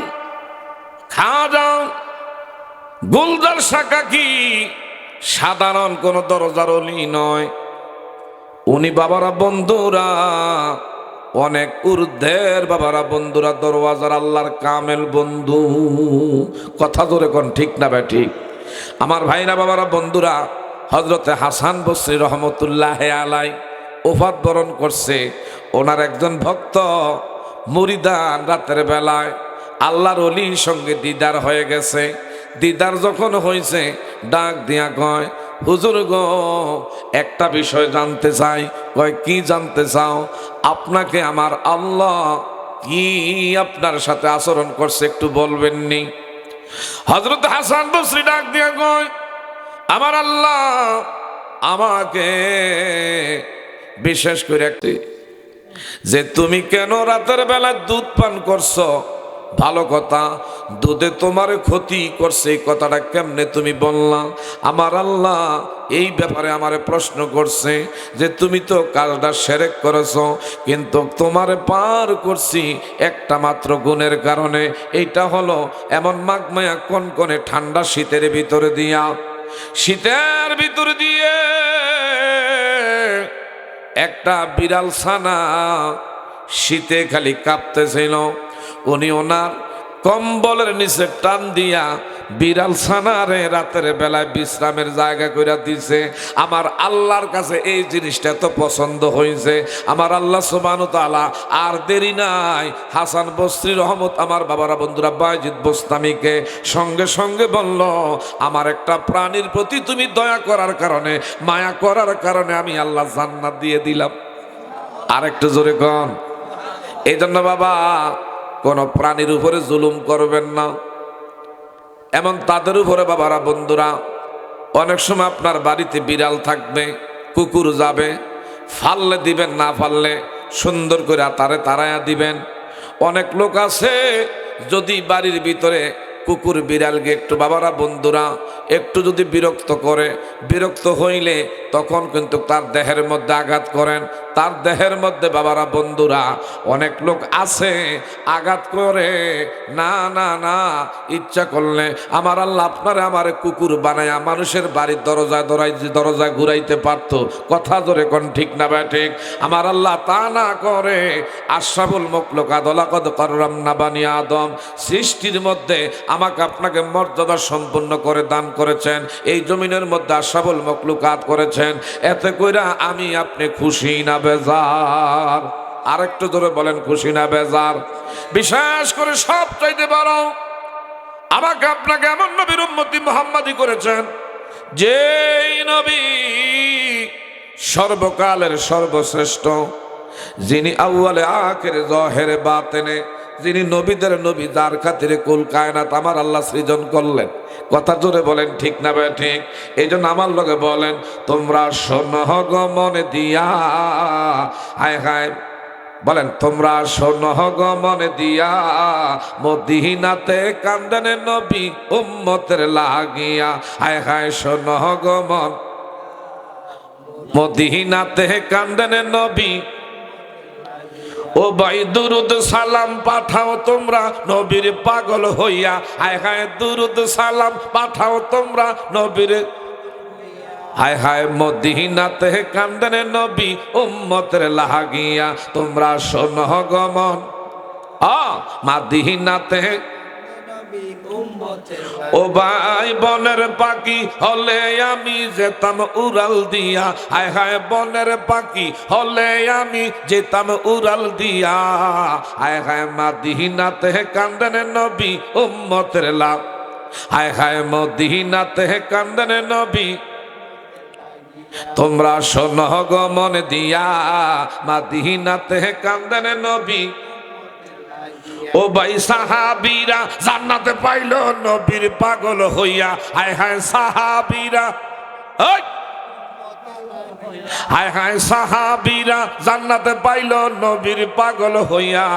খাজা গুলজার শাহ কাকি সাধারণ কোন দরজার ওলি নয়। উনি বাবারা বন্ধুরা অনেক ঊর্ধ্বের, বাবারা বন্ধুরা দরওয়াজার আল্লাহর কামেল বন্ধু। কথা জোরে কোন, ঠিক না ভাই? ঠিক। আমার ভাইরা বাবারা বন্ধুরা, হযরতে হাসান বসরি রহমতুল্লাহ আলাই ওফাত বরণ করছে। ওনার একজন ভক্ত মুরিদান রাতের বেলায় আল্লাহর ওলির সঙ্গে দিদার হয়ে গেছে। দিদার যখন হয়েছে, ডাক দিয়া কয়, হুজুর গো, একটা বিষয় জানতে চাই। কয়, কি জানতে চাও? আপনাকে আমার আল্লাহ কি আপনার সাথে আচরণ করছে একটু বলবেন নি? হযরত হাসান বসরি ডাক দিয়া কয়, আমার আল্লাহ আমাকে বিশেষ করে একটি, যে তুমি কেন রাতের বেলা দুধ পান করছো, ভালো কথা, দুধে তোমার ক্ষতি করছে, এই কথাটা কেমনে তুমি বললা? আমার আল্লাহ এই ব্যাপারে আমারে প্রশ্ন করছে যে তুমি তো কাজটা শিরক করেছো, কিন্তু তোমারে পার করছি একটা মাত্র গুণের কারণে। এইটা হলো এমন মাগমায়া কনকনে ঠান্ডা শীতের ভিতরে দিয়া, শীতের ভিতর দিয়ে একটা বিড়াল ছানা শীতে খালি কাঁপতেছিল। উনি ওনার কম্বলের নিচে টান দিয়া বিড়াল ছানারে রাতের বেলায় বিশ্রামের জায়গা কইরা দিছে। আমার আল্লাহর কাছে এই জিনিসটা তো পছন্দ হয়েছে। আমার আল্লাহ সুবহানাহু ওয়া তাআলা আর দেরি নাই, হাসান বসরি রহমত আমার বাবারা বন্ধুরা বাইজিদ বোস্তামিকে সঙ্গে সঙ্গে বলল, আমার একটা প্রাণীর প্রতি তুমি দয়া করার কারণে, মায়া করার কারণে আমি আল্লাহ জান্নাত দিয়ে দিলাম। আর একটু জোরে কন। এই জন্য বাবা কোন প্রাণীর উপরে জুলুম করবেন না। এমন তাদের উপরে বাবারা বন্ধুরা অনেক সময় আপনার বাড়িতে বিড়াল থাকবে, কুকুর যাবে, ফাললে দিবেন, না ফাললে সুন্দর করে তারে তাড়ায়া দিবেন। অনেক লোক আছে যদি বাড়ির ভিতরে কুকুর বিড়ালকে একটু বাবারা বন্ধুরা একটু যদি বিরক্ত করে, বিরক্ত হইলে তখন কিন্তু তার দেহের মধ্যে আঘাত করেন। তার দেহের মধ্যে বাবারা বন্ধুরা অনেক লোক আছে আঘাত করে। না না না, ইচ্ছা করলে আমার আল্লাহ আপনারে আমারে কুকুর বানায়া মানুষের বাড়ির দরজায় ঘুরাইতে পারত। কথা জোরে কোন ঠিক না ভাই ঠিক? আমার আল্লাহ তা না করে আশরাফুল মাখলুকাত লাকাদ কাররামনা বানি আদম, সৃষ্টির মধ্যে আমাকে আপনাকে মর্যাদা সম্পন্ন করে দান করেছেন, এই জমিনের মধ্যে আশরাফুল মাখলুকাত করেছেন। এতে কইরা আমি আপনি খুশি না বেজার? আরেকটু ধরে বলেন খুশি না বেজার? বিশেষ করে সব চাইতে বড় আমাকে আপনাকে এমন নবীর উম্মতি মুহাম্মাদি করেছেন, যে নবী সর্বকালের সর্বশ্রেষ্ঠ, যিনি আউয়ালে আখিরে জাহিরে বাতিনে, যিনি নবীদের নবী, যার খাতিরে কুল কায়নাত আমার আল্লাহ সৃজন করলেন। কথা জোরে বলেন ঠিক না ভাই ঠিক? এই জন্য আমার লগে বলেন, তোমরা শোনো গো মনে দিয়া, হায় হায় বলেন, তোমরা শোনো গো মনে দিয়া, মদিনাতে কান্দেন নবী উম্মতের লাগিয়া। হায় হায় শোনো গো মন, মদিনাতে কান্দেন নবী। ও ভাই দুরুদ সালাম পাঠাও তোমরা নবীর পাগল হইয়া। হায় হায় দুরুদ সালাম পাঠাও তোমরা নবীর, হায় হায় মদিনাতে কান্দেন নবী উম্মতের লাগিয়া। তোমরা শোনো গো মন, মদিনাতে ও ভাই বনের পাখি হলে আমি যেতাম উড়াল দিয়া। হায় হায় বনের পাখি হলে আমি যেতাম উড়াল দিয়া। হায় হায় মদিনাতে কান্দেন নবী উম্মতের লাগ। হায় হায় মদিনাতে কান্দেন নবী। তোমরা শোনো গো মন দিয়া, মদিনাতে কান্দেন নবী। ও ভাই সাহাবীরা জান্নাতে পাইল নবীর পাগল হইয়া। হায় হায় সাহাবীরা, হায় হায় সাহাবীরা জান্নাতে পাইল নবীর পাগল হইয়া।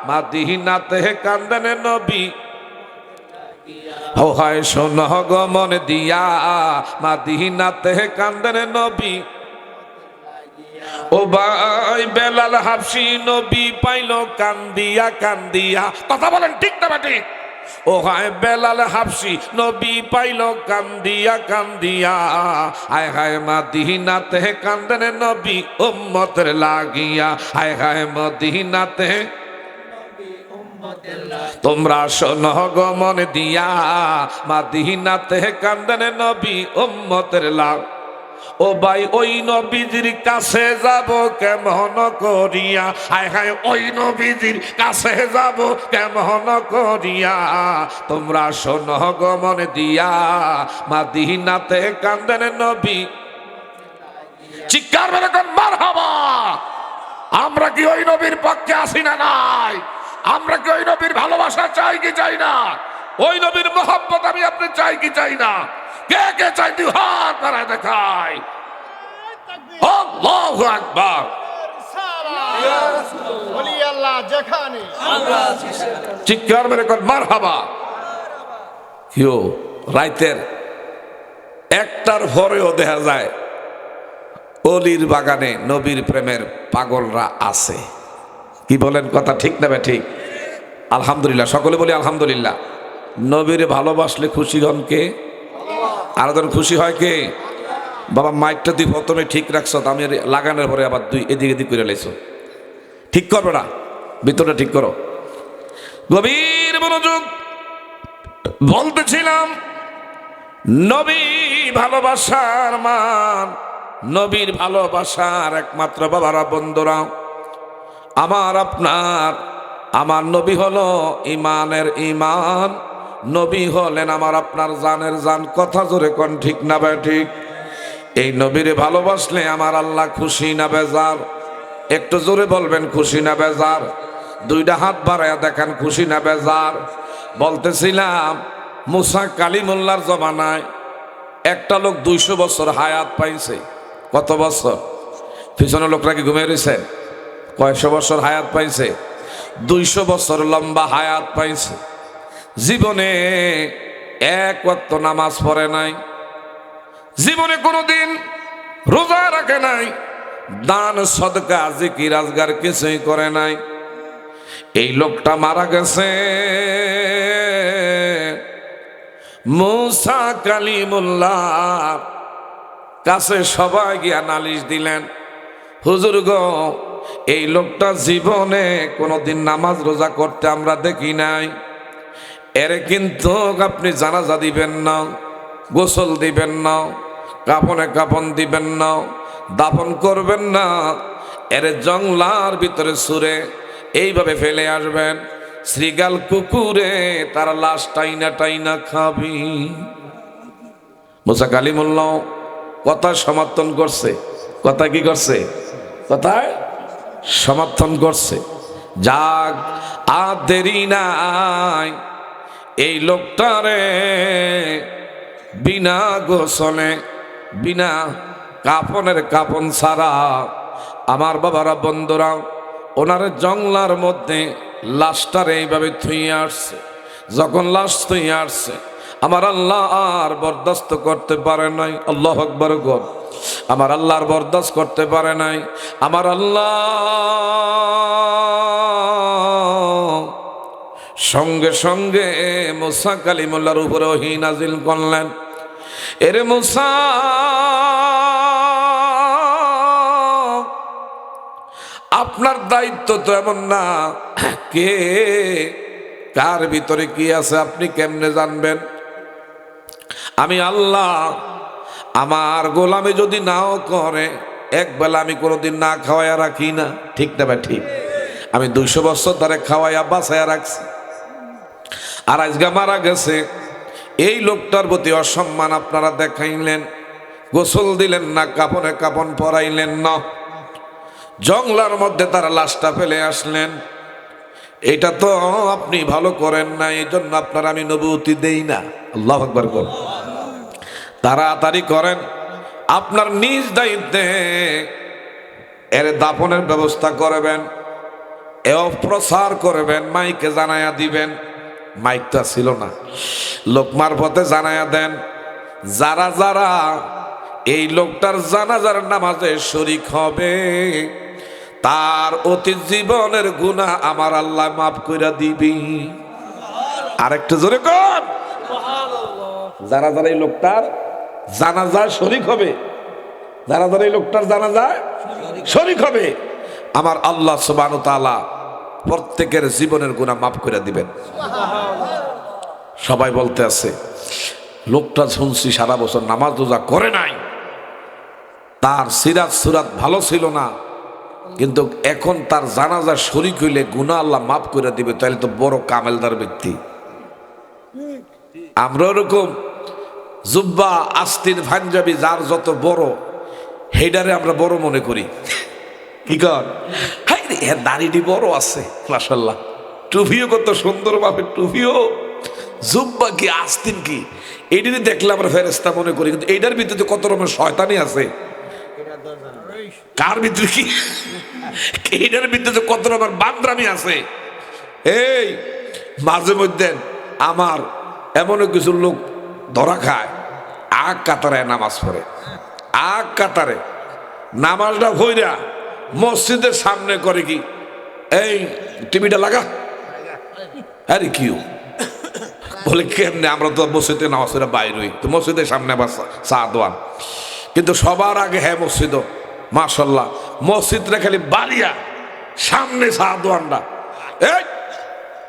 মদিনাতে কান্দেন নবী। ও হায় শোনো গো মন দিয়া, মদিনাতে কান্দেন নবী। ও ভাই বেলাল হাবশী নবী পাইল কান্দিয়া কান্দিয়া। কথা বলেন ঠিক না ঠিক? ও হায় বেলাল হাবশী নবী পাইল কান্দিয়া কান্দিয়া। হায় হায় মদিনাতে কান্দেন নবী উম্মতের লাগিয়া। হায় হায় মদিনাতে, তোমরা শোনো গো মন দিয়া, মদিনাতে কান্দেন নবী উম্মতের লাগ। ও ভাই ওই নবীজির কাছে যাব কেমন করিয়া। হায় হায় ওই নবীজির কাছে যাব কেমন করিয়া। তোমরা শোনো গো মন দিয়া, মদিনাতে কান্দেন নবী। চিৎকার মেরে কোন মারহাবা। আমরা কি ওই নবীর পক্ষে আসি না নাই? আমরা কি ওই নবীর ভালোবাসা চাই কি চাই না? ওই নবীর মোহাব্বত আমি আপনি চাই কি চাই না? কে কে চাই দুই হাত বাড়ায় দেখায়। আল্লাহু আকবার। চিৎকার মেরে কোন মারহাবা। কেউ রাইতের একটার পরেও দেখা যায় অলির বাগানে নবীর প্রেমের পাগলরা আছে। কি বলেন কথা ঠিক না বে ঠিক? আলহামদুলিল্লাহ, সকলে বলি আলহামদুলিল্লাহ। নবীরে ভালোবাসলে খুশি হন কে? আর জন খুশি হয় কে? বাবা মাইকটা তুই প্রথমে ঠিক রাখছ, আমি লাগানোর পরে আবার তুই এদিক এদিক করে লাইছ। ঠিক করবে না, ভিতরটা ঠিক করো। গভীর মনোযোগ। বলতেছিলাম নবী ভালোবাসার মান, নবীর ভালোবাসার একমাত্র বাবারা বন্ধুরা আমার আপনার, আমার নবী হলো ইমানের ইমান, নবী হলেন আমার আপনার জানের জান। কথা জোরে কোন ঠিক না ভাই ঠিক? এই নবীরে ভালোবাসলে আমার আল্লাহ খুশি না বেজার? একটু জোরে বলবেন খুশি না বেজার? দুইটা হাত বাড়ায়া দেখান খুশি না বেজার? বলতেছিলাম মুসা কালিমুল্লাহর জমানায় একটা লোক 200 বছর হায়াত পাইছে। কত বছর? পিছনে লোকরা কি ঘুমিয়ে রয়েছেন? কয়শো বছর হায়াত পাইছে? 200 বছর লম্বা হায়াত পাইছে। জীবনে এক ওয়াক্ত নামাজ পড়ে নাই, জীবনে কোনোদিন রোজা রাখে নাই, দান সদকা জিকির আজগার কিছুই করে নাই। এই লোকটা মারা গেছে। মুসা কালিমুল্লাহ কাছে সবাই গিয়া নালিশ দিলেন, হুজুর গো, এই লোকটা জীবনে কোনোদিন নামাজ রোজা করতে আমরা দেখি নাই। এর কিন্তু আপনি জানাজা দিবেন না, গোসল দিবেন না, কাফনে কাফন দিবেন না, দাফন করবেন না। এর জংলার ভিতরে সুরে এইভাবে ফেলে আসবেন, শ্রীগাল কুকুরে তার লাশ টাইনা টাইনা খাবি। মুসা কালিমুল্লাহ কথা সমর্থন করছে। কথা কি করছে? কথায় সমর্থন করছে। যাক, আর দেরি নাই, এই লোকটারে বিনা গোসলে, বিনা কাফনের কাফন ছাড়া আমার বাবারা বন্ধুরা ওনার জংলার মধ্যে লাশটারে এইভাবে থুইয়ে আসছে। যখন লাশ থুইয়ে আসছে, আমার আল্লাহ আর বরদাস্ত করতে পারে নাই। আল্লাহু আকবার গো। আমার আল্লাহর বরদাস্ত করতে পারে নাই। আমার আল্লাহ সঙ্গে সঙ্গে মুসা কালিমুল্লাহর উপরে ওহী নাজিল করলেন, এরে মুসা, আপনার দায়িত্ব তো এমন না, কে কার ভিতরে কি আছে আপনি কেমনে জানবেন? আমি আল্লাহ, আমার গোলামি যদি নাও করে, একবেলা আমি কোনোদিন না খাওয়াইয়া রাখি না, ঠিক না ভাই? ঠিক। আমি 200 বছর ধরে খাওয়াইয়া বাঁচাইয়া রাখছি, আর আজকে মারা গেছে। এই লোকটার প্রতি অসম্মান আপনারা দেখাইলেন, গোসল দিলেন না, কাপনে কাপন পরাইলেন না, জংলার মধ্যে তার লাশটা ফেলে আসলেন। এটা তো আপনি ভালো করেন না, এই জন্য আপনার আমি নবুয়তি দেই না। আল্লাহু আকবার করেন। তাড়াতাড়ি করেন, আপনার নিজ দায়িত্বে এর দাফনের ব্যবস্থা করবেন, এও প্রচার করবেন, মাইকে জানায়া দিবেন। মাইকটা ছিল না, লোক মারফতে জানায়া দেন। যারা যারা এই লোকটার জানাজার নামাজে শরীক হবে, তার অতীত জীবনের গুনাহ আমার আল্লাহ মাফ কইরা দিবি। আরেকটু জোরে কর। যারা যারা এই লোকটার জানাজায় শরীক হবে, যারা যারা এই লোকটার জানাজায় শরীক হবে, আমার আল্লাহ সুবহানাহু ওয়া তাআলা প্রত্যেকের জীবনের গুনাহ মাফ করে দিবেন। সবাই বলতে আছে, লোকটা শুনছি সারা বছর নামাজ রোজা করে নাই, তার সিরাত সুরাত ভালো ছিল না, কিন্তু এখন তার জানাজা শরীক হইলে গুনাহ আল্লাহ মাফ করে দিবে, তাহলে তো বড় কামেলদার ব্যক্তি। আমরা ওরকম জুব্বা আস্তিন পাঞ্জাবি যার যত বড়, হেডারে আমরা বড় মনে করি। কি কর, হাই রে, দাড়িটি বড় আছে মাশাআল্লাহ, টুপিও কত সুন্দর ভাবে, টুপিও জুব্বা কি আস্তিন কি, এইটারই দেখলে আমরা ফেরেশতা মনে করি, কিন্তু এইটার ভিতরে কত রকমের শয়তানি আছে। কার ভিতরে কি, এইটার ভিতরে কত রকমের বান্দরামি আছে। এই মাঝে মধ্যে আমার এমন কিছু লোক ধরা খায়, আগ কাতারে নামাজ পড়ে, আগ কাতারে নামাজটা ভইরা মসজিদের সামনে করে কি, এই টিভিটা লাগা, আরে কিউ বলে কেমনে, আমরা তো মসজিদে নামাজ পড়ে বাইর হই, তো মসজিদের সামনে আবার চা দোয়ান, কিন্তু সবার আগে হ্যাঁ মসজিদ, মাশাল্লাহ মসজিদটা খালি বাড়িয়া সামনে চা দোয়ানটা, এই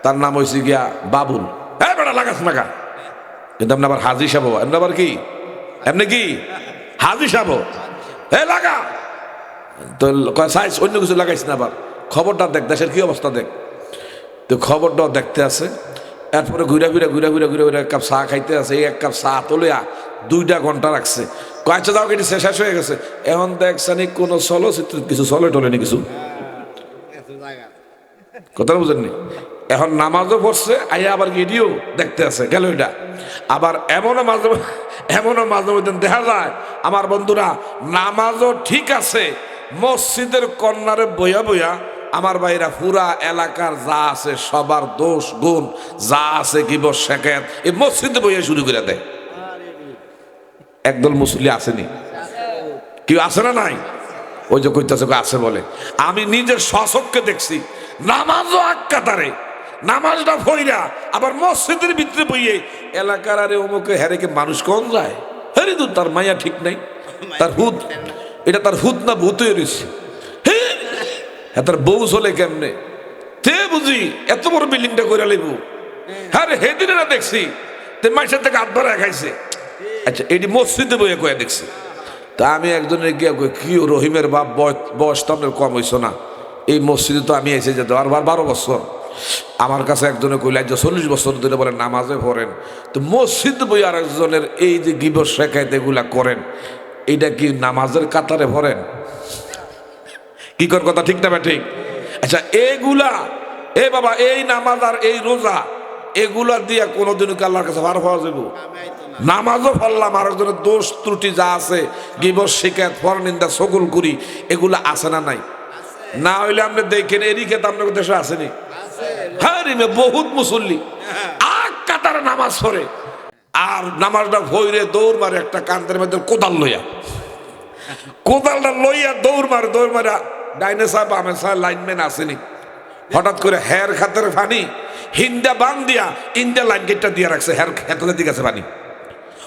তার নাম হয়েছে গিয়া বাবুল, হ্যাঁ বেটা লাগাস লাগা, কিন্তু আপনি আবার হাজি সাহেব, এমনি আবার কি, এমনি কি হাজি সাহেব, হে লাগা, তো সাইজ অন্য কিছু লাগাইস না, আবার খবরটা দেখ, দেশের কি অবস্থা দেখ। তো খবরটাও দেখতে আছে, এরপরে ঘুরে ঘুরে ঘুরে ঘুরে ঘুরে ঘুরে এক কাপ চা খাইতে আছে, এই এক কাপ চা তোলিয়া 2টা ঘন্টা রাখছে, কয়েকটা দাও কেটে শেষ হয়ে গেছে। এখন দেখছেন কোনো চলচ্চিত্র কিছু চলে টলেনি কিছু, কথা বুঝেননি? এখন নামাজও পড়ছে, আইয়া আবার ভিডিও দেখতে আছে গেল এটা। আবার এমনও মাঝে মধ্যে দেখা যায় আমার বন্ধুরা নামাজও ঠিক আছে, মসজিদের কর্নারে বইয়া বইয়া আমার ভাইরা পুরা এলাকার যা আছে সবার দোষ গুণ যা আছে গিবত শেখায়ত এই মসজিদে বইয়া শুরু করে দেয়। একদল মুসল্লি আসেনি, কেউ আছে না নাই? ওই যে কইতাছে আছে বলে, আমি নিজের স্বচক্ষে দেখছি নামাজও আক্কাতারে নামাজটা ফইরা আবার মসজিদের ভিতরে বইয়ে এলাকার আরে অমুকে হেরেকে মানুষ কোন যায়, হেরে তো তার মায়া ঠিক নাই, তার হুদ এটা তার হুদ না ভূত হয়ে রয়েছে, হ্যাঁ তার বউ চলে কেমনে তে বুঝি এত বড় বিল্ডিংটা করে লিব। হ্যাঁ হেদিনে না দেখছি তে মাইসের থেকে হাত ভরা খাইছে। আচ্ছা এটি মসজিদে বইয়ে কয়ে দেখছি। তা আমি একজনের গিয়ে কি রহিমের বাপ বয়স তো আপনার কম হইস না, এই মসজিদে তো আমি এসে যেতে আর 12 বছর। আমার কাছে একজনে কইলে 40 বছর ধরে বলেন নামাজে পড়েন, তো মসজিদ বই আর একজনের এই যে গিবত শেখায়ত এগুলা করেন, এইটা কি নামাজের কাতারে ভরেন? কি কর কথা ঠিক না ঠিক? আচ্ছা এগুলা এ বাবা এই নামাজ আর এই রোজা এগুলা দিয়া কোনোদিনও কি আল্লাহর কাছে ভার পাওয়া যাবে? নামাজও পড়লাম আর একজনের দোষ ত্রুটি যা আছে গিবত শিকায়ত পরনিন্দা সকল করি এগুলা আছে না নাই? না হইলে আপনি দেখেন এরই খেতে আপনার দেশে আসেনি? হ্যাঁ রিমে বহুত মুসল্লি আগ কাতারে নামাজ পড়ে আর নামাজটা ভৈরে দৌড় মারে একটা কান্দের মধ্যে কোদালটা লইয়া দৌড় মারে ডাইনে সাহেব বামে সাহেব লাইনম্যান আসেনি, হঠাৎ করে হের খাতের পানি হিন্দা বান দিয়া ইন্ডিয়া লাইন গেটটা দিয়ে রাখছে, হের খেতে দিকে আছে পানি।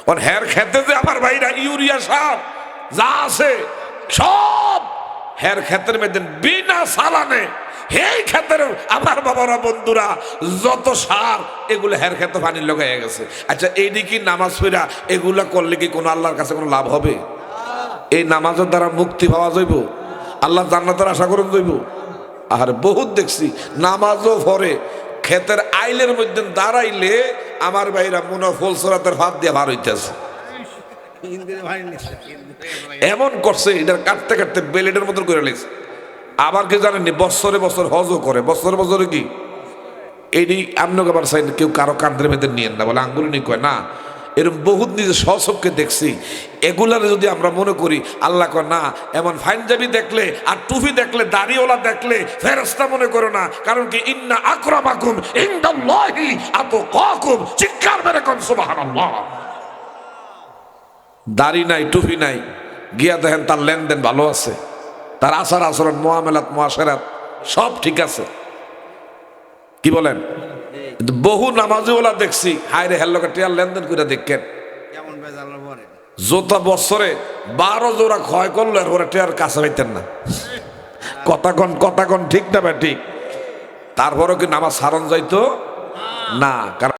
ওর হের খেতে যে আমার ভাইরা ইউরিয়া সার যা আছে সব হের ক্ষেতের মধ্যে বিনা সালানে এই ক্ষেতের আমার বাবারা বন্ধুরা যত সার এগুলো হের ক্ষেতে পানির লাগাইয়া গেছে। আচ্ছা এইদিকে নামাজ পড়া এগুলা করলে কি কোনো আল্লাহর কাছে কোনো লাভ হবে? এই নামাজের দ্বারা মুক্তি পাওয়া যাইব, আল্লাহ জান্নাতের আশা করুন যাইব। আর বহুত দেখছি নামাজও পড়ে ক্ষেতের আইলের মধ্যে দাঁড়াইলে আমার ভাইরা মনে ফলসরাতের ভাত দিয়ে ভার হইতেছে, এমন করছে এটার কাটতে কাটতে বেলেটের মতন করে লেগেছে। আবার কি জানেননি বছরে বছর হজও করে, বছরে বছরে কি এটি আপনাকে আবার চাই কেউ কারো কান্দের মধ্যে নিয়েন না বলে আঙ্গুল নি কয় না, এরকম বহুত নিজের স্বচক্ষে দেখছি। এগুলার যদি আমরা মনে করি আল্লাহ কয় না, এমন পাঞ্জাবি দেখলে আর টুপি দেখলে দাড়িওয়ালা দেখলে ফেরেশতা মনে করো না, কারণ কি ইন্না আকরামাকুম ইনদাল্লাহি আতকাকুম, চিৎকার মেরে কোন সুবহানাল্লাহ। দাড়ি নাই টুপি নাই গিয়া দেখেন তার লেনদেন ভালো আছে, তার আচার আচরণ মুআমালাত মুআশারাত সব ঠিক আছে, কি বলেন? কিন্তু বহু নামাজিওয়ালা দেখছি হায়রে হেল্লোকে টিয়ার লেনদেন করে দেখেন জোতা বছরে 12 জোড়া ক্ষয় করলো এর পরে টিয়ার কাছে পাইতেন না। কথা কন ঠিক না ভাই ঠিক? তারপরও কি নামাজ সারণ যাইতো না, কারণ